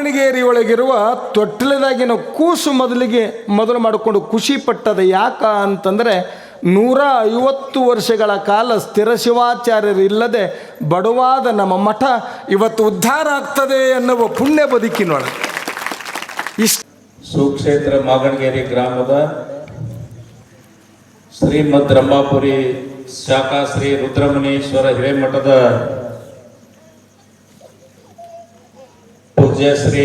ಮಾಗಣಗೇರಿ ಒಳಗಿರುವ ತೊಟ್ಟಿಲದಾಗಿನ ಕೂಸು ಮೊದಲು ಮಾಡಿಕೊಂಡು ಖುಷಿ ಪಟ್ಟದ ಯಾಕ ಅಂತಂದರೆ 150 ವರ್ಷಗಳ ಕಾಲ ಸ್ಥಿರ ಶಿವಾಚಾರ್ಯರಿಲ್ಲದೆ ಬಡವಾದ ನಮ್ಮ ಮಠ ಇವತ್ತು ಉದ್ಧಾರ ಆಗ್ತದೆ ಎನ್ನುವ ಪುಣ್ಯ ಬದುಕಿನೊಳಗೆ ಸುಕ್ಷೇತ್ರ ಮಾಗಣಗೇರಿ ಗ್ರಾಮದ ಶ್ರೀಮದ್ ರಂಭಾಪುರಿ ಶಾಖಾ ಶ್ರೀ ರುದ್ರಮುನೀಶ್ವರ ಹಿರೇಮಠದ ಪೂಜ್ಯ ಶ್ರೀ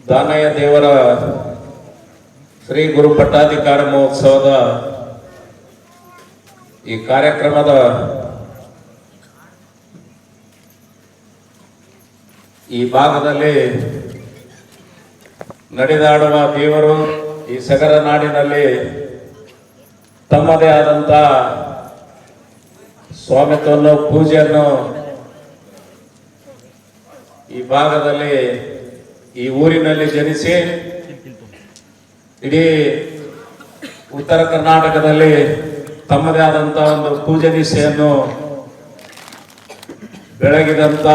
ದಾನಯ್ಯ ದೇವರ ಶ್ರೀ ಗುರು ಪಟ್ಟಾಧಿಕಾರ ಮಹೋತ್ಸವದ ಈ ಕಾರ್ಯಕ್ರಮದ ಈ ಭಾಗದಲ್ಲಿ ನಡೆದಾಡುವ ದೇವರು ಈ ಸಗರ ನಾಡಿನಲ್ಲಿ ತಮ್ಮದೇ ಆದಂಥ ಸ್ವಾಮಿತ್ವವನ್ನು ಪೂಜೆಯನ್ನು ಈ ಭಾಗದಲ್ಲಿ ಈ ಊರಿನಲ್ಲಿ ಜನಿಸಿ ಇಡೀ ಉತ್ತರ ಕರ್ನಾಟಕದಲ್ಲಿ ತಮ್ಮದೇ ಆದಂಥ ಒಂದು ಪೂಜೆ ದಿಸೆಯನ್ನು ಬೆಳಗಿದಂಥ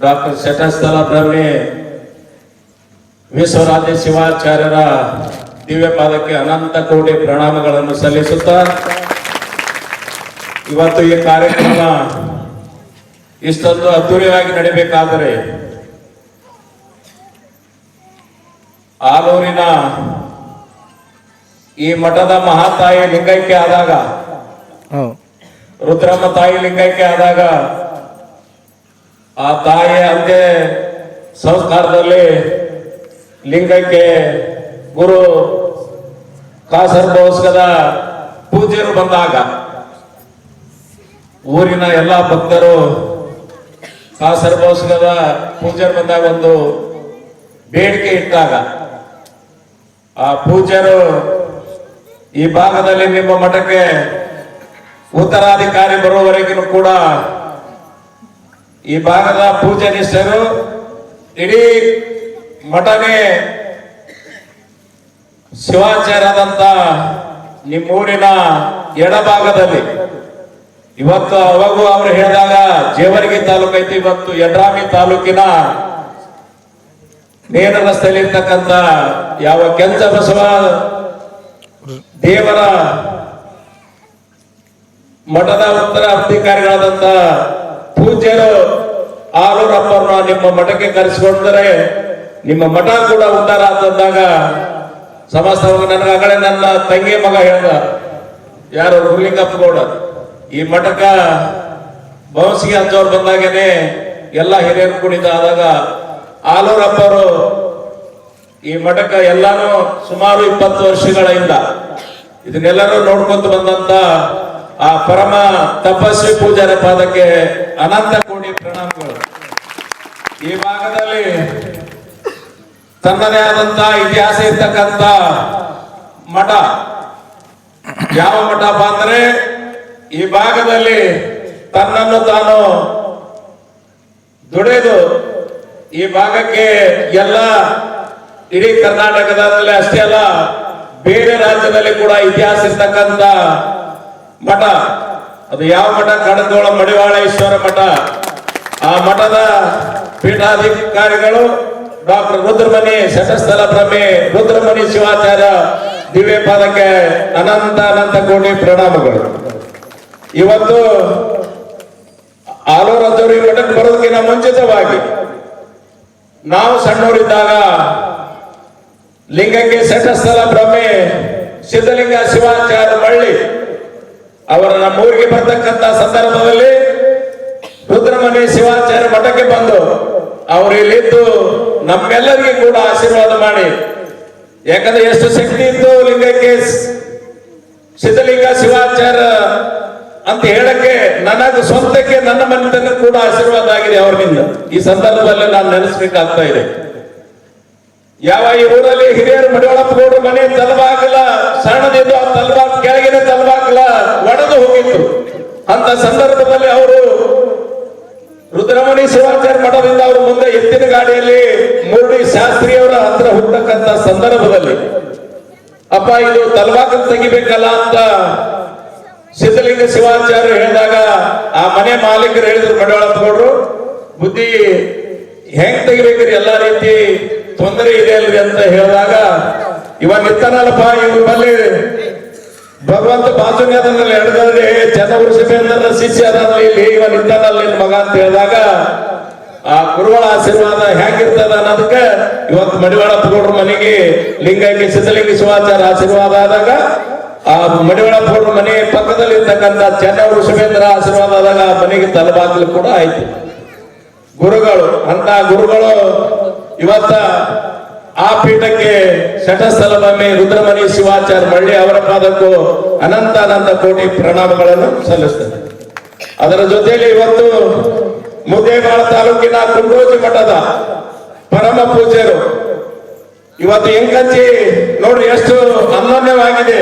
ಡಾಕ್ಟರ್ ಶಟಸ್ಥಲ ಬ್ರಹ್ಮಿ ವಿಶ್ವರಾಧ್ಯ ಶಿವಾಚಾರ್ಯರ ದಿವ್ಯ ಪಾದಕ್ಕೆ ಅನಂತ ಕೋಟಿ ಪ್ರಣಾಮಗಳನ್ನು ಸಲ್ಲಿಸುತ್ತಾ ಇವತ್ತು ಈ ಕಾರ್ಯಕ್ರಮ ಇಷ್ಟೊಂದು ಅದ್ದೂರಿಯಾಗಿ ನಡೀಬೇಕಾದರೆ ಆಲೂರಿನ ಈ ಮಠದ ಮಹಾತಾಯಿ ಲಿಂಗೈಕ್ಯ ಆದಾಗ ರುದ್ರಮ್ಮ ತಾಯಿ ಲಿಂಗೈಕ್ಯ ಆದಾಗ ಆ ತಾಯಿಯ ಅಂತ್ಯ ಸಂಸ್ಕಾರದಲ್ಲಿ ಲಿಂಗಕ್ಕೆ ಗುರು ಕಾಸರಗೋಸ್ಕರ ಪೂಜ್ಯರು ಬಂದಾಗ ಊರಿನ ಎಲ್ಲ ಭಕ್ತರು ಕಾಸರಗೋಸ್ಕರ ಪೂಜ್ಯರು ಬಂದಾಗ ಒಂದು ಬೇಡಿಕೆ ಇಟ್ಟಾಗ ಆ ಪೂಜ್ಯರು ಈ ಭಾಗದಲ್ಲಿ ನಿಮ್ಮ ಮಠಕ್ಕೆ ಉತ್ತರಾಧಿಕಾರಿ ಬರುವವರೆಗೂ ಕೂಡ ಈ ಭಾಗದ ಪೂಜನಿಷ್ಠರು ಇಡೀ ಮಠನೇ ಶಿವಾಚಾರ್ಯದಂತ ನಿಮ್ಮೂರಿನ ಎಡಭಾಗದಲ್ಲಿ ಇವತ್ತು ಅವಾಗೂ ಅವರು ಹೇಳಿದಾಗ ಜೇವರ್ಗಿ ತಾಲೂಕು ಐತಿ, ಇವತ್ತು ಯಡ್ರಾಮಿ ತಾಲೂಕಿನ ನೇರ ರಸ್ತೆಯಲ್ಲಿ ಇರ್ತಕ್ಕಂಥ ಯಾವ ಕೆಂಚ ಬಸವ ದೇವರ ಮಠದ ಉತ್ತರ ಅಧಿಕಾರಿಗಳಾದಂತ ಪೂಜ್ಯರು ಆಲೂರಪ್ಪರನ್ನ ನಿಮ್ಮ ಮಠಕ್ಕೆ ಕರೆಸಿಕೊಂಡರೆ ನಿಮ್ಮ ಮಠ ಕೂಡ ಉದ್ಧಾರ ಅಂತಂದಾಗ ಸಮಸ್ತವಾಗಿ ನನಗೆ ಆಗಲೇ ನನ್ನ ತಂಗಿ ಮಗ ಹೇಳ್ದ, ಯಾರು ಹುಲಿಂಗಪ್ಪ ಗೌಡ, ಈ ಮಠಕ್ಕ ಬೌನ್ಸಿಗೆ ಹಂಚೋರು ಬಂದಾಗೇನೆ ಎಲ್ಲ ಹಿರಿಯರು ಕುಣಿತ ಆದಾಗ ಆಲೂರಪ್ಪರು ಈ ಮಠಕ್ಕ ಎಲ್ಲಾನು ಸುಮಾರು 20 ವರ್ಷಗಳಿಂದ ಇದನ್ನೆಲ್ಲರೂ ನೋಡ್ಕೊಂತ ಬಂದಂತ ಆ ಪರಮ ತಪಸ್ವಿ ಪೂಜಾರ ಪಾದಕ್ಕೆ ಅನಂತ ಕೋಟಿ ಪ್ರಣಾಮಗಳು. ಈ ಭಾಗದಲ್ಲಿ ತನ್ನದೇ ಆದಂತ ಇತಿಹಾಸ ಇರ್ತಕ್ಕಂಥ ಮಠ ಯಾವ ಮಠ ಅಂದ್ರೆ ಈ ಭಾಗದಲ್ಲಿ ತನ್ನನ್ನು ತಾನು ದುಡಿದು ಈ ಭಾಗಕ್ಕೆ ಎಲ್ಲ ಇಡೀ ಕರ್ನಾಟಕದಲ್ಲಿ ಅಷ್ಟೇ ಅಲ್ಲ ಬೇರೆ ರಾಜ್ಯದಲ್ಲಿ ಕೂಡ ಇತಿಹಾಸ ಇರ್ತಕ್ಕಂಥ ಮಠ. ಅದು ಯಾವ ಮಠ? ಕಡಕೋಳ ಮಡಿವಾಳೇಶ್ವರ ಮಠ. ಆ ಮಠದ ಪೀಠಾಧಿಕಾರಿಗಳು ಡಾಕ್ಟರ್ ರುದ್ರಮುನಿ ಶಟಸ್ಥಲ ಬ್ರಹ್ಮಿ ರುದ್ರಮುನಿ ಶಿವಾಚಾರ್ಯ ದಿವ್ಯ ಪಾದಕ್ಕೆ ಅನಂತ ಅನಂತ ಕೋಟಿ ಪ್ರಣಾಮಗಳು. ಇವತ್ತು ಆಲೂರದ್ದವರು ಈ ಮಠಕ್ಕೆ ಬರೋದಕ್ಕಿಂತ ಮುಂಚಿತವಾಗಿ ನಾವು ಸಣ್ಣವರಿದ್ದಾಗ ಲಿಂಗಕ್ಕೆ ಶಟಸ್ಥಲ ಬ್ರಹ್ಮಿ ಸಿದ್ಧಲಿಂಗ ಶಿವಾಚಾರ್ಯ ಮಳ್ಳಿ ಅವರ ನಮ್ಮೂರಿಗೆ ಬರ್ತಕ್ಕಂಥ ಸಂದರ್ಭದಲ್ಲಿ ರುದ್ರಮುನಿ ಶಿವಾಚಾರ್ಯ ಮಠಕ್ಕೆ ಬಂದು ಅವರು ಇಲ್ಲಿದ್ದು ನಮ್ಮೆಲ್ಲರಿಗೂ ಕೂಡ ಆಶೀರ್ವಾದ ಮಾಡಿ, ಯಾಕಂದ್ರೆ ಎಷ್ಟು ಶಕ್ತಿ ಇತ್ತು ಲಿಂಗಕ್ಕೆ ಸಿದ್ಧಲಿಂಗ ಶಿವಾಚಾರ್ಯ ಅಂತ ಹೇಳಕ್ಕೆ ನನಗೆ ಸ್ವಂತಕ್ಕೆ ನನ್ನ ಮನೆತನ ಕೂಡ ಆಶೀರ್ವಾದ ಆಗಿದೆ ಅವರಿಂದ. ಈ ಸಂದರ್ಭದಲ್ಲಿ ನಾನು ನೆನೆಸ್ಬೇಕಾಗ್ತಾ ಇದೆ. ಯಾವ ಈ ಊರಲ್ಲಿ ಹಿರಿಯರು ಮಡಿವಾಳಪ್ಪ ಗೌಡ್ರ ಮನೆ ತಲಬಾಗಲ ಸಣ್ಣದಿದ್ದು ಆ ತಲಬಾಗ್ ಕೆಳಗಿನ ತಲಬಾಗಲ ಒಡೆದು ಹೋಗಿತ್ತು. ಅಂತ ಸಂದರ್ಭದಲ್ಲಿ ಅವರು ರುದ್ರಮುನಿ ಶಿವಾಚಾರ್ಯ ಮಠದಿಂದ ಅವರು ಮುಂದೆ ಎತ್ತಿನ ಗಾಡಿಯಲ್ಲಿ ಮುರುಡಿ ಶಾಸ್ತ್ರಿಯವರ ಹತ್ರ ಹುಟ್ಟಕ್ಕಂತ ಸಂದರ್ಭದಲ್ಲಿ ಅಪ್ಪ ಇದು ತಲಬಾಗ್ ತೆಗಿಬೇಕಲ್ಲ ಅಂತ ಸಿದ್ಧಲಿಂಗ ಶಿವಾಚಾರ್ಯ ಹೇಳಿದಾಗ ಆ ಮನೆ ಮಾಲೀಕರು ಹೇಳಿದ್ರು, ಮಡಿವಾಳಪ್ಪ ಗೌಡ್ರು ಬುದ್ಧಿ ಹೆಂಗ್ ತೆಗಿಬೇಕ್ರಿ ಎಲ್ಲಾ ರೀತಿ ತೊಂದರೆ ಇದೆ ಅಲ್ರಿ ಅಂತ ಹೇಳಿದಾಗ ಇವಾಗ ನಿಂತಾನಲ್ಲಪ್ಪ ಇವ್ರ ಬಲ್ಲಿ ಭಗವಂತ ಬಾಜುನೇ ಅದನ್ನಲ್ಲಿ ಎಡದಲ್ಲಿ ಚಂದ್ರವೃಷಭೇಂದ್ರ ಶಿಷ್ಯ ಅದನ್ನಲ್ಲಿ ಇಲ್ಲಿ ಇವ ನಿಂತಾನಲ್ಲ ನಿನ್ ಮಗ ಅಂತ ಹೇಳಿದಾಗ ಆ ಗುರುಗಳ ಆಶೀರ್ವಾದ ಹೆಂಗಿರ್ತದ ಅನ್ನೋದಕ್ಕೆ ಇವತ್ತು ಮಡಿವಾಳಪ್ಪ ಗೌಡ್ರ ಮನೆಗೆ ಲಿಂಗೈಕ್ಯ ಸಿದ್ಧಲಿಂಗ ಶಿವಾಚಾರ ಆಶೀರ್ವಾದ ಆದಾಗ ಆ ಮಡಿವಾಳಪ್ಪ ಗೌಡ್ರ ಮನೆ ಪಕ್ಕದಲ್ಲಿ ಇರ್ತಕ್ಕಂಥ ಚಂದ್ರವೃಷಭೇಂದ್ರ ಆಶೀರ್ವಾದ ಆದಾಗ ಆ ಮನೆಗೆ ತಲಬಾಗ್ಲು ಕೂಡ ಆಯ್ತು. ಗುರುಗಳು ಅಂತ ಗುರುಗಳು ಇವತ್ತ ಆ ಪೀಠಕ್ಕೆ ಶಟಸ್ಥಲಭೂಮಿ ರುದ್ರಮಣಿ ಶಿವಾಚಾರ್ಯ ಮಳ್ಳಿ ಅವರ ಪಾದಕ್ಕೂ ಅನಂತ ಅನಂತ ಕೋಟಿ ಪ್ರಣಾಮಗಳನ್ನು ಸಲ್ಲಿಸ್ತೇನೆ. ಅದರ ಜೊತೆಯಲ್ಲಿ ಇವತ್ತು ಮುದ್ದೇಬಿಹಾಳ ತಾಲೂಕಿನ ಕುಂಡೋಜಿ ಮಠದ ಪರಮ ಪೂಜ್ಯರು ಇವತ್ತು ಎಂಕಂಚಿ ನೋಡ್ರಿ ಎಷ್ಟು ಅನ್ಯೋನ್ಯವಾಗಿದೆ.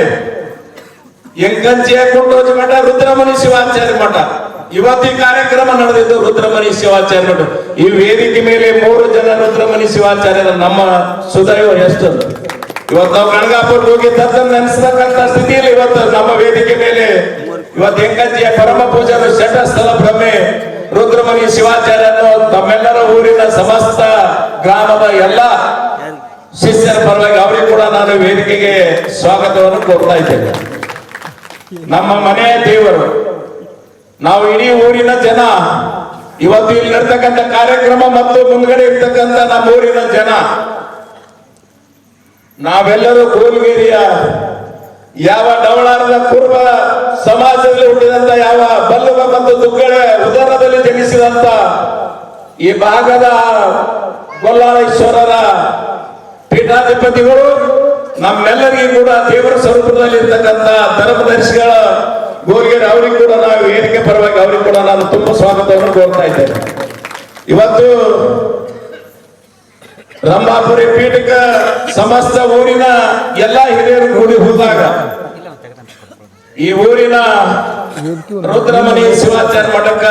ಎಂಕಂಚಿಯ ಕುಂಡೋಜಿ ಮಠ ರುದ್ರಮಣಿ ಶಿವಾಚಾರ್ಯ ಮಠ ಇವತ್ತು ಈ ಕಾರ್ಯಕ್ರಮ ನಡೆದಿದ್ದು ರುದ್ರಮಣಿ ಶಿವಾಚಾರ್ಯ ಮಠ. ಈ ವೇದಿಕೆ ಮೇಲೆ 3 ಜನ ರುದ್ರಮಣಿ ಶಿವಾಚಾರ್ಯರ ನಮ್ಮ ಸುದೈವ ಎಷ್ಟು ಇವತ್ತು ನಾವು ಗಣಗಾಪುರ ಹೋಗಿದ್ದನ್ನು ನೆನೆಸ್ತಕ್ಕಂಥ ಸ್ಥಿತಿಯಲ್ಲಿ ಇವತ್ತು ನಮ್ಮ ವೇದಿಕೆ ಮೇಲೆ ಇವತ್ತು ಎಂಕಂಚಿಯ ಪರಮ ಪೂಜಾರು ಶಟಸ್ಥಲ ಬ್ರಹ್ಮೆ ರುದ್ರಮಣಿ ಶಿವಾಚಾರ್ಯರನ್ನು ತಮ್ಮೆಲ್ಲರ ಊರಿನ ಸಮಸ್ತ ಗ್ರಾಮದ ಎಲ್ಲ ಶಿಷ್ಯರ ಪರವಾಗಿ ಅವರಿಗೆ ಕೂಡ ನಾನು ವೇದಿಕೆಗೆ ಸ್ವಾಗತವನ್ನು ಕೋರ್ತಾ ಇದ್ದೇನೆ. ನಮ್ಮ ಮನೆಯ ದೇವರು, ನಾವು ಇಡೀ ಊರಿನ ಜನ, ಇವತ್ತು ಇಲ್ಲಿ ನಡ್ತಕ್ಕಂಥ ಕಾರ್ಯಕ್ರಮ ಮತ್ತು ಮುಂದ್ಗಡೆ ಇರ್ತಕ್ಕಂಥ ನಮ್ಮ ಊರಿನ ಜನ, ನಾವೆಲ್ಲರೂ ಗೋಲ್ಗೇರಿಯ ಯಾವ ಡವಳಾರದ ಪೂರ್ವ ಸಮಾಜದಲ್ಲಿ ಹುಟ್ಟಿದಂತ ಯಾವ ಬಲ್ಲವ ಮತ್ತು ದುಗ್ಗಳ ಉದರದಲ್ಲಿ ಜನಿಸಿದಂತ ಈ ಭಾಗದ ಗೊಲ್ಲಾಳೇಶ್ವರರ ಪೀಠಾಧಿಪತಿಗಳು ನಮ್ಮೆಲ್ಲರಿಗೂ ಕೂಡ ದೇವರ ಸ್ವರೂಪದಲ್ಲಿ ಇರ್ತಕ್ಕಂಥ ಧರ್ಮದರ್ಶಿಗಳ ಗೋಲ್ಗೇರಿ ಅವರಿಗೆ ಕೂಡ ನಾವು ವೇದಿಕೆ ಪರವಾಗಿ ಅವರಿಗೆ ಕೂಡ ನಾನು ತುಂಬಾ ಸ್ವಾಗತವನ್ನು ಕೋರ್ತಾ ಇದ್ದೇನೆ. ಇವತ್ತು ರಂಭಾಪುರಿ ಪೀಠಕ ಸಮಸ್ತ ಊರಿನ ಎಲ್ಲಾ ಹಿರಿಯರು ಕೂಡಿ ಹೋದಾಗ ಈ ಊರಿನ ರುದ್ರಮಣಿ ಶಿವಾಚಾರ್ಯ ಮಠಕ್ಕ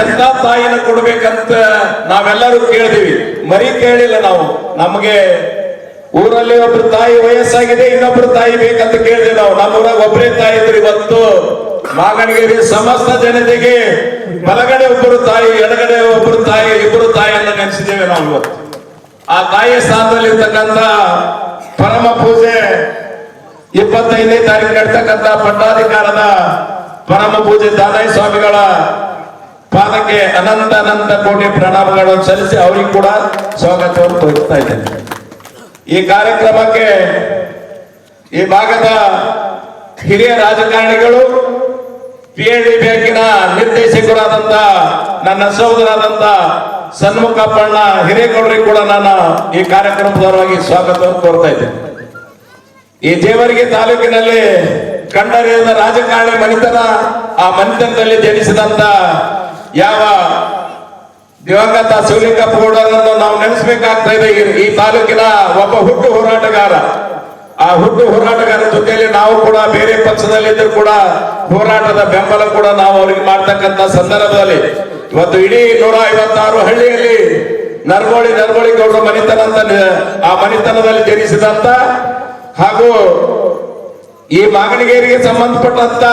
ಎಂತ ತಾಯಿನ ಕೊಡ್ಬೇಕಂತ ನಾವೆಲ್ಲರೂ ಕೇಳಿದೀವಿ. ಮರಿ ಕೇಳಿಲ್ಲ ನಾವು. ನಮಗೆ ಊರಲ್ಲಿ ಒಬ್ರು ತಾಯಿ ವಯಸ್ಸಾಗಿದೆ, ಇನ್ನೊಬ್ರು ತಾಯಿ ಬೇಕಂತ ಕೇಳಿದ್ವಿ ನಾವು. ನಮ್ಮೂರಾಗ ಒಬ್ಬರೇ ತಾಯಿ ಇದ್ರು. ಇವತ್ತು ಮಾಗಣಗಿರಿ ಸಮಸ್ತ ಜನತೆಗೆ ಬಲಗಡೆ ಒಬ್ಬರು ತಾಯಿ, ಎಡಗಡೆ ಒಬ್ಬರು ತಾಯಿ, ಇಬ್ಬರು ತಾಯಿಯನ್ನು ನೆನೆಸಿದ್ದೇವೆ ನಾವು ಇವತ್ತು. ಆ ತಾಯಿಯ ಸ್ಥಾನದಲ್ಲಿ ಇರ್ತಕ್ಕಂಥ ಪರಮ ಪೂಜೆ 25ನೇ ತಾರೀಕು ನಡ್ತಕ್ಕಂಥ ಪಟ್ಟಾಧಿಕಾರದ ಪರಮ ಪೂಜೆ ದಾದಾಯಿ ಸ್ವಾಮಿಗಳ ಪಾದಕ್ಕೆ ಅನಂತ ಅನಂತ ಕೋಟಿ ಪ್ರಣಾಮಗಳನ್ನು ಸಲ್ಲಿಸಿ ಅವರಿಗೆ ಕೂಡ ಸ್ವಾಗತವನ್ನು ತೋರಿಸ್ತಾ ಇದ್ದೇನೆ. ಈ ಕಾರ್ಯಕ್ರಮಕ್ಕೆ ಈ ಭಾಗದ ಹಿರಿಯ ರಾಜಕಾರಣಿಗಳು, PLD ಬ್ಯಾಂಕಿನ ನಿರ್ದೇಶಕರಾದಂತ ನನ್ನ ಸಹೋದರಾದಂತ ಸನ್ಮುಖಪ್ಪಣ್ಣ ಹಿರೇಗೌಡರಿಗೆ ಕೂಡ ನಾನು ಈ ಕಾರ್ಯಕ್ರಮದವರಾಗಿ ಸ್ವಾಗತವನ್ನು ಕೋರ್ತಾ ಇದ್ದೇನೆ. ಈ ಜೇವರ್ಗಿ ತಾಲೂಕಿನಲ್ಲಿ ಕಂಡರಿಯದ ರಾಜಕಾರಣಿ ಮನಿತನ, ಆ ಮನಿತನದಲ್ಲಿ ಜನಿಸಿದಂತ ಯಾವ ದಿವಂಗತ ಶಿವಲಿಂಗಪ್ಪ ಗೌಡರನ್ನು ನಾವು ನೆನೆಸಬೇಕಾಗ್ತಾ ಇದೆ. ಈ ತಾಲೂಕಿನ ಒಬ್ಬ ಹುಟ್ಟು ಹೋರಾಟಗಾರ. ಆ ಹುಟ್ಟು ಹೋರಾಟಗಾರ ಜೊತೆಯಲ್ಲಿ ನಾವು ಕೂಡ ಬೇರೆ ಪಕ್ಷದಲ್ಲಿದ್ದರೂ ಕೂಡ ಹೋರಾಟದ ಬೆಂಬಲ ಕೂಡ ನಾವು ಅವರಿಗೆ ಮಾಡ್ತಕ್ಕಂಥ ಸಂದರ್ಭದಲ್ಲಿ ಇವತ್ತು ಇಡೀ 156 ಹಳ್ಳಿಯಲ್ಲಿ ನರಗೋಳಿ ಗೌಡರ ಮನಿತನ ಅಂತ ಆ ಮನಿತನದಲ್ಲಿ ಜನಿಸಿದಂತ ಹಾಗೂ ಈ ಮಾಗಣಗೇರಿಗೆ ಸಂಬಂಧಪಟ್ಟಂತ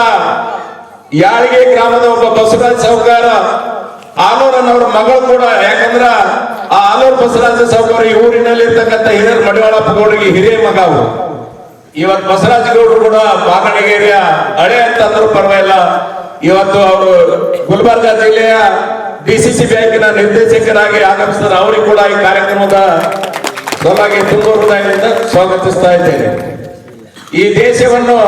ಯಾಳಿಗೆ ಗ್ರಾಮದ ಒಬ್ಬ ಬಸವರಾಜ ಸಾಹುಕಾರ ಆಲೂರನ್ನವ್ರ ಮಗಳು ಕೂಡ. ಯಾಕಂದ್ರ ಆ ಆಲೂರು ಬಸವರಾಜ ಸಾಹುಕಾರ ಈ ಊರಿನಲ್ಲಿ ಇರ್ತಕ್ಕಂಥ ಹಿರಿಯರ ಮಡಿವಾಳಪ್ಪ ಗೌಡರಿಗೆ ಹಿರಿಯ ಮಗ ಅವರು. ಇವತ್ತು ಬಸವರಾಜ ಗೌಡರು ಕೂಡ ಮಾಗಣಗೇರಿಯ ಹಳೆ ಅಂತಂದ್ರೂ ಪರವಾಗಿಲ್ಲ. ಇವತ್ತು ಅವರು ಗುಲ್ಬರ್ಗ ಜಿಲ್ಲೆಯ DCC ಬ್ಯಾಂಕಿನ ನಿರ್ದೇಶಕರಾಗಿ ಆಗಮಿಸಿದ್ದಾರೆ. ಅವರಿಗೆ ಕೂಡ ಈ ಕಾರ್ಯಕ್ರಮದ ಸಲುವಾಗಿ ತುಂಬ ಹೃದಯದಿಂದ ಸ್ವಾಗತಿಸ್ತಾ ಇದ್ದೇನೆ. ಈ ದೇಶವನ್ನು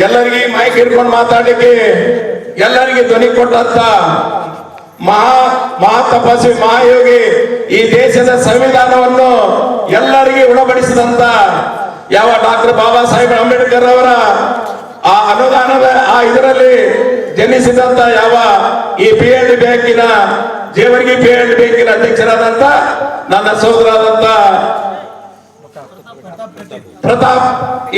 ಎಲ್ಲರಿಗೆ ಮೈಕ್ ಹಿಡ್ಕೊಂಡು ಮಾತಾಡಲಿಕ್ಕೆ ಎಲ್ಲರಿಗೆ ಧ್ವನಿ ಕೊಟ್ಟಂತ ಮಹಾ ತಪಸ್ವಿ ಮಹಾಯೋಗಿ, ಈ ದೇಶದ ಸಂವಿಧಾನವನ್ನು ಎಲ್ಲರಿಗೆ ಉಣಬಡಿಸಿದಂತ ಯಾವ ಡಾಕ್ಟರ್ ಬಾಬಾ ಸಾಹೇಬ್ ಅಂಬೇಡ್ಕರ್ ಅವರ ಆ ಅನುದಾನದ ಆ ಇದರಲ್ಲಿ ಜನಿಸಿದಂತ ಯಾವ ಈ PLD ಬ್ಯಾಂಕಿನ ಜೇವರ್ಗಿ PLD ಬ್ಯಾಂಕಿನ ಅಧ್ಯಕ್ಷರಾದಂತ ನನ್ನ ಸಹೋದರಾದಂತ ಪ್ರತಾಪ್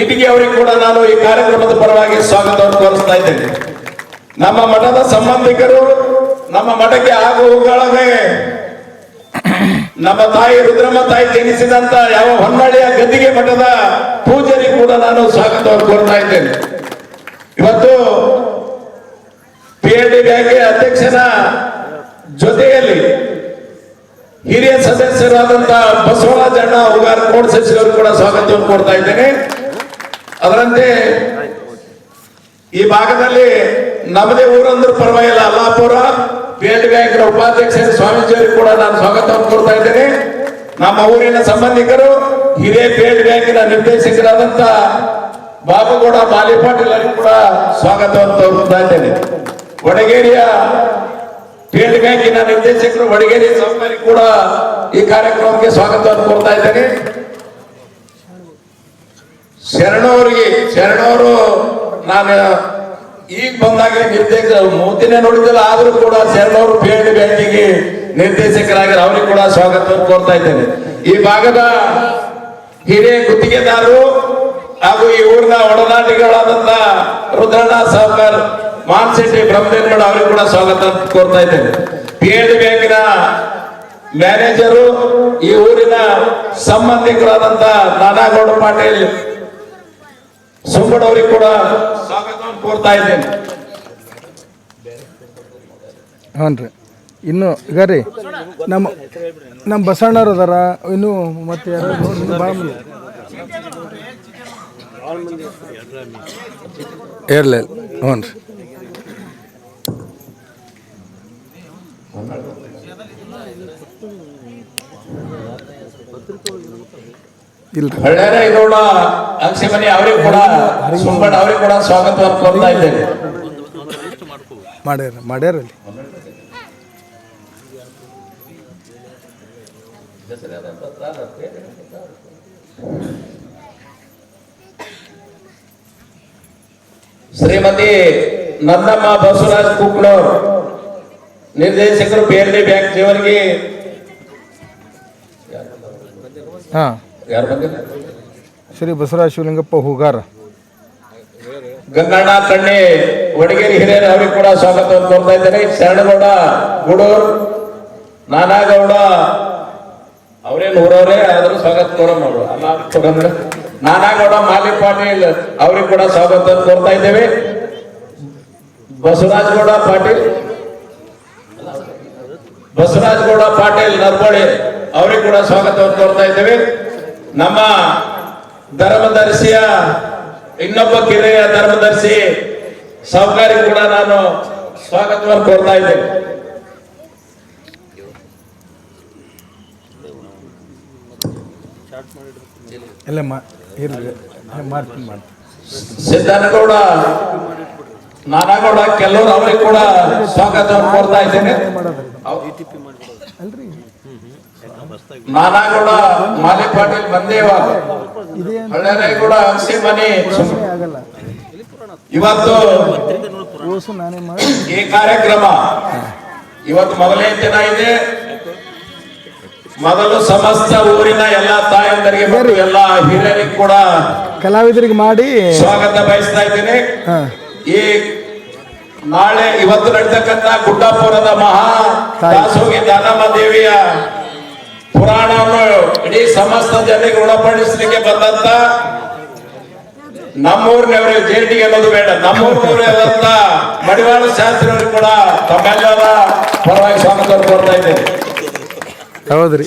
ಇಟಗಿ ಅವರಿಗೆ ಕೂಡ ನಾನು ಈ ಕಾರ್ಯಕ್ರಮದ ಪರವಾಗಿ ಸ್ವಾಗತವನ್ನು ಕೋರಿಸ್ತಾ ಇದ್ದೇನೆ. ನಮ್ಮ ಮಠದ ಸಂಬಂಧಿಕರು, ನಮ್ಮ ಮಠಕ್ಕೆ ಆಗು ಹೋಗುಗಳೇ ನಮ್ಮ ತಾಯಿ ರುದ್ರಮ್ಮ ತಾಯಿ ಜನಿಸಿದಂತ ಯಾವ ಹೊನ್ನಳ್ಳಿಯ ಗದ್ದಿಗೆ ಮಠದ ಪೂಜಾರಿ ಕೂಡ ನಾನು ಸ್ವಾಗತವನ್ನು ಕೋರ್ತಾ ಇದ್ದೇನೆ. ಇವತ್ತು PLD ಬ್ಯಾಂಕ್ ಅಧ್ಯಕ್ಷನ ಜೊತೆಯಲ್ಲಿ ಹಿರಿಯ ಸದಸ್ಯರಾದಂತ ಬಸವರಾಜ ಅಣ್ಣ ಹುಗಾರ್ ಕೋಡ್ ಸಚಿವರು ಕೂಡ ಸ್ವಾಗತವನ್ನು ಕೊಡ್ತಾ ಇದ್ದೇನೆ. ಅದರಂತೆ ಈ ಭಾಗದಲ್ಲಿ ನಮ್ಮದೇ ಊರಂದ್ರೂ ಪರವಾಗಿಲ್ಲ, ಅಲ್ಲಾಪುರ ಪೇಟ್ ಬ್ಯಾಂಕ್ನ ಉಪಾಧ್ಯಕ್ಷರು ಸ್ವಾಮೀಜಿಯವರಿಗೆ ಕೂಡ ನಾನು ಸ್ವಾಗತವನ್ನು ಕೊಡ್ತಾ ಇದ್ದೇನೆ. ನಮ್ಮ ಊರಿನ ಸಂಬಂಧಿಕರು ಹಿರಿಯ ಪೇಟ್ ಬ್ಯಾಂಕಿನ ನಿರ್ದೇಶಕರಾದಂತ ಬಾಬುಗೌಡ ಮಾಲಿಪಾಟೀಲ್ ಅವರಿಗೆ ಕೂಡ ಸ್ವಾಗತವನ್ನು ತೋರುತ್ತಾ ಇದ್ದೇನೆ. ವಡಗೇರಿಯ ಪೇಟ್ ಬ್ಯಾಂಕಿನ ನಿರ್ದೇಶಕರು ವಡಗೇರಿ ಸೌಕರ್ಯ ಕೂಡ ಈ ಕಾರ್ಯಕ್ರಮಕ್ಕೆ ಸ್ವಾಗತವನ್ನು ಕೊಡ್ತಾ ಇದ್ದೇನೆ. ಶರಣವರು ನಾನು ಈಗ ಬಂದಾಗ ನಿರ್ದೇಶಕ ಮೂತಿನೇ ನೋಡಿದ್ದಲ್ಲ, ಆದ್ರೂ ಕೂಡ ಶರಣವರು ಪೇಟ್ ಬ್ಯಾಂಕಿಗೆ ನಿರ್ದೇಶಕರಾಗಿ ಅವರಿಗೆ ಕೂಡ ಸ್ವಾಗತವನ್ನು ಕೋರ್ತಾ ಇದ್ದೇನೆ. ಈ ಭಾಗದ ಹಿರಿಯ ಗುತ್ತಿಗೆದಾರರು ಹಾಗೂ ಈ ಊರಿನ ಒಡನಾಟಿಗಳಾದಂತ ರುದ್ರಣ್ಣ ಸಾವ್ಕರ್, ಮಾನ್ಸಿಟಿ ಬ್ರಹ್ಮದೇವಗೌಡ ಅವರಿಗೆ ಕೂಡ ಸ್ವಾಗತ ಕೋರ್ತಾ ಇದ್ದೇನೆ. ಪೇಟ್ ಬ್ಯಾಂಕಿನ ಮ್ಯಾನೇಜರು ಈ ಊರಿನ ಸಂಬಂಧಿಕರಾದಂತ ನಾನಾಗೌಡ ಪಾಟೀಲ್ ಸುಂಬಡ್ ಅವರಿಗೆ ಕೂಡ ಸ್ವಾಗತವನ್ನು ಕೋರ್ತಾ ಇದ್ದೇನೆ. ಹಾನ್ರಿ, ಇನ್ನು ಈಗ ರೀ ನಮ್ಮ ಬಸಣ್ಣವ್ರು ಅದಾರ, ಇನ್ನು ಮತ್ತೆ ಯಾರು ಭಾಳ ಮಂದಿ ಇರಲಿಲ್ಲ. ಹ್ಞೂ ರೀ, ಹಳ್ಳೆರೇಗೌಡ ಅಕ್ಷಿಮನಿ ಅವರಿಗೆ ಕೂಡ ಸುಂಬಡ್ ಅವರಿಗೆ ಕೂಡ ಸ್ವಾಗತವನ್ನು ಕೋರ್ತಾ ಇದ್ದೇನೆ. ಮಾಡ್ಯಾರಲ್ಲಿ ಶ್ರೀಮತಿ ನನ್ನಮ್ಮ ಬಸವರಾಜ್ ಕುಕ್ನೂರ್ ನಿರ್ದೇಶಕರು PNB ಬ್ಯಾಂಕ್ ಜೇವರ್ಗಿ. ಹಾಂ, ಯಾರು ಬಂದಿಲ್ಲ? ಶ್ರೀ ಬಸವರಾಜ ಶಿವಲಿಂಗಪ್ಪ ಹೂಗಾರ. ಗಂಗಣ್ಣ ಕಣ್ಣಿ ವಡಗೇರಿ ಹಿರಿಯರ ಅವರಿಗೆ ಕೂಡ ಸ್ವಾಗತವನ್ನು ಕೋರ್ತಾ ಇದ್ದೇನೆ. ಶರಣಗೌಡ ಗುಡೂರ್, ನಾನಾಗೌಡ ಅವರೇನು ಊರವರೇ ಆದರೂ ಸ್ವಾಗತ ಕೋರಮ್ಮ ಅಲ್ಲ, ನಾನಾಗೌಡ ಮಾಲಿ ಪಾಟೀಲ್ ಅವರಿಗೆ ಕೂಡ ಸ್ವಾಗತವನ್ನು ಕೋರ್ತಾ ಇದ್ದೇವೆ. ಬಸವರಾಜಗೌಡ ಪಾಟೀಲ್ ನರ್ಬೋಳಿ ಅವರಿಗೆ ಕೂಡ ಸ್ವಾಗತವನ್ನು ಕೋರ್ತಾ ಇದ್ದೇವೆ. ನಮ್ಮ ಧರ್ಮದರ್ಶಿಯ ಇನ್ನೊಬ್ಬ ಕಿರಿಯ ಧರ್ಮದರ್ಶಿ ಸಾಹುಕಾರಿ ಕೂಡ ನಾನು ಸ್ವಾಗತವನ್ನು ಕೋರ್ತಾ ಇದ್ದೇನೆ. ಎಲ್ಲ ಸಿದ್ದನಗೌಡ ನಾನಾಗೌಡ ಕೆಲವರು ಅವರಿಗೆ ಕೂಡ ಸ್ವಾಗತವನ್ನು ಕೋರ್ತಾ ಇದ್ದೇನೆ. ನಾನಾಗೌಡ ಮಾಲಿ ಪಾಟೀಲ್ ಮಂದೇವಾಲ, ಹಳ್ಳೆರೇಗೌಡ ಅಕ್ಷಿಮನಿ. ಇವತ್ತು ಈ ಕಾರ್ಯಕ್ರಮ ಇವತ್ತು ಮೊದಲನೇ ದಿನ ಇದೆ. ಮೊದಲು ಸಮಸ್ತ ಊರಿನ ಎಲ್ಲಾ ತಾಯಂದರಿಗೆ ಮತ್ತು ಎಲ್ಲಾ ಹಿರಿಯರಿಗೆ ಕೂಡ ಕಲಾವಿದರಿಗೆ ಮಾಡಿ ಸ್ವಾಗತ ಬಯಸ್ತಾ ಇದ್ದೇನೆ. ಈ ನಾಳೆ ಇವತ್ತು ನಡೆತಕ್ಕಂತ ಗುಡ್ಡಾಪುರದ ಮಹಾ ದಾಸೋಗಿ ದಾನಮ್ಮ ದೇವಿಯ ಪುರಾಣವನ್ನು ಇಡೀ ಸಮಸ್ತ ಜನರಿಗೆ ಉಣಪಡಿಸಲಿಕ್ಕೆ ಬಂದಂತ ನಮ್ಮೂರಿನವರಿಗೆ ಜೇಟಿಗೆ ಅನ್ನೋದು ಬೇಡ, ನಮ್ಮೂರಿನವರಾದಂತ ಮಡಿವಾಳ ಶಾಸ್ತ್ರಿಯವರು ಕೂಡ ತಮ್ಮೆಲ್ಲರ ಪರವಾಗಿ ಸ್ವಾಗತ ಕೋರ್ತಾ ಇದ್ದೇನೆ. ಹೌದ್ರಿ,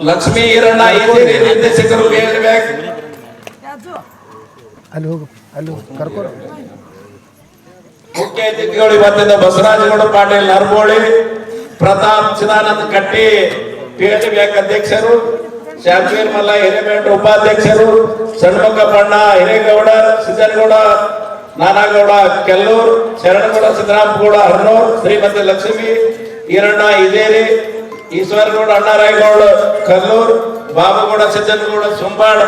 ಲಕ್ಷ್ಮೀ ಈರಣ್ಣ ಹಿರಿಯ ನಿರ್ದೇಶಕರು ಹೇಳ್ಬೇಕು. ಅಲ್ಲಿ ಹೋಗು, ಅಲ್ಲಿ ಕರ್ಕೊಂಡು ಮುಖ್ಯ ಅತಿಥಿಗಳು ಇವತ್ತಿನ ಬಸವರಾಜಗೌಡ ಪಾಟೀಲ್ ನರ್ಬೋಳಿ, ಪ್ರತಾಪ್ ಚಿದಾನಂದ ಕಟ್ಟಿ PNB ಬ್ಯಾಂಕ್ ಅಧ್ಯಕ್ಷರು, ಶಾಂತವೀರ್ ಮಲ್ಲ ಹಿರೇಬೇಂಡ್ರ ಉಪಾಧ್ಯಕ್ಷರು, ಷಣ್ಮುಖಪ್ಪಣ್ಣ ಹಿರೇಗೌಡ, ಸಿದ್ದನಗೌಡ ನಾನಾಗೌಡ ಕೆಲ್ಲೂರ್, ಶರಣಗೌಡ ಸಿದ್ದರಾಮಗೌಡ ಹರ್ನೂರ್, ಶ್ರೀಮತಿ ಲಕ್ಷ್ಮೀ ಈರಣ್ಣ ಇದೇರಿ, ಈಶ್ವರಗೌಡ ಅಣ್ಣಾರಾಯಗೌಡ ಕಲ್ಲೂರ್, ಬಾಬುಗೌಡ ಸಿದ್ದನಗೌಡ ಸುಂಬಾಡ್,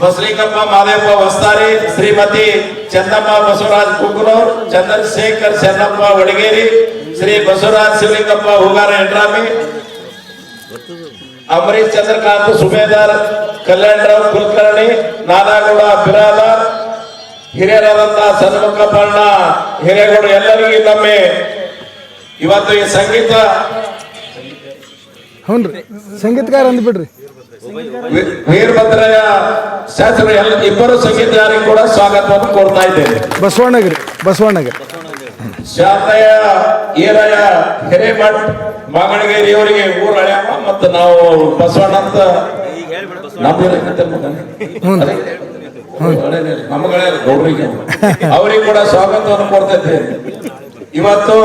ಬಸಲಿಂಗಪ್ಪ ಮಾದೇವ ವಸ್ತಾರಿ, ಶ್ರೀಮತಿ ಚಂದಮ್ಮ ಬಸವರಾಜ್ ಕುಗ್ನೂರ್, ಚಂದ್ರಶೇಖರ್ ಚೆನ್ನಪ್ಪ ವಡಗೇರಿ, ಶ್ರೀ ಬಸವರಾಜ್ ಶಿವಲಿಂಗಪ್ಪ ಹೂಗಾರ ಎಂಡ್ರಾಮಿ, ಅಮರೀಶ್ ಚಂದ್ರಕಾಂತ್ ಸುಬೇದಾರ್, ಕಲ್ಯಾಣರಾವ್ ಕುಲಕರ್ಣಿ, ನಾನಾಗೌಡ ಬಿರಾದಾರ್, ಹಿರಿಯರಾದಂತಹ ಷಣ್ಮುಖಪ್ಪಣ್ಣ ಹಿರೇಗೌಡ, ಎಲ್ಲರಿಗೂ ಇನ್ನೊಮ್ಮೆ ಇವತ್ತು ಈ ಸಂಗೀತ ಹ್ಞೂ ರೀ ಸಂಗೀತಗಾರ ಅಂದ್ಬಿಡ್ರಿ. ವೀರಭದ್ರಯ್ಯ ಶಾಸ್ತ್ರಿ ಇಬ್ಬರು ಸಂಗೀತಗಾರರಿಗೆ ಕೂಡ ಸ್ವಾಗತವನ್ನು ಕೋರ್ತಾ ಇದ್ದೇನೆ. ಬಸವಣ್ಣಗೆ ಶಾಂತಯ್ಯ ಈರಯ್ಯ ಹಿರೇಮಠ್ ಮಾಗಣಗೇರಿ ಅವರಿಗೆ ಊರ ಹಳ್ಯಾಮ ಮತ್ತು ನಾವು ಬಸವಣ್ಣ ಅಂತ ನಮ್ಮಗಳೇ ಗೌಡ್ರಿಗೆ ಅವರಿಗೆ ಕೂಡ ಸ್ವಾಗತವನ್ನು ಕೊಡ್ತಾ ಇದ್ದೇನೆ. ಇವತ್ತು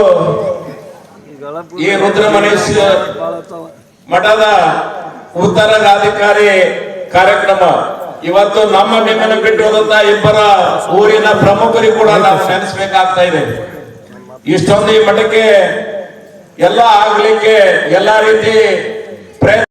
ಈ ರುದ್ರಮನೇಶ್ ಮಠದ ಉತ್ತರಾಧಿಕಾರಿ ಕಾರ್ಯಕ್ರಮ ಇವತ್ತು ನಮ್ಮ ನಿಮ್ಮನ್ನು ಬಿಟ್ಟು ಹೋದಂತ ಇಬ್ಬರ ಊರಿನ ಪ್ರಮುಖರಿಗೆ ಕೂಡ ನಾವು ನೆನೆಸ್ಬೇಕಾಗ್ತಾ ಇದೆ. ಇಷ್ಟೊಂದು ಈ ಮಠಕ್ಕೆ ಎಲ್ಲ ಆಗ್ಲಿಕ್ಕೆ ಎಲ್ಲಾ ರೀತಿ ಪ್ರಯತ್ನ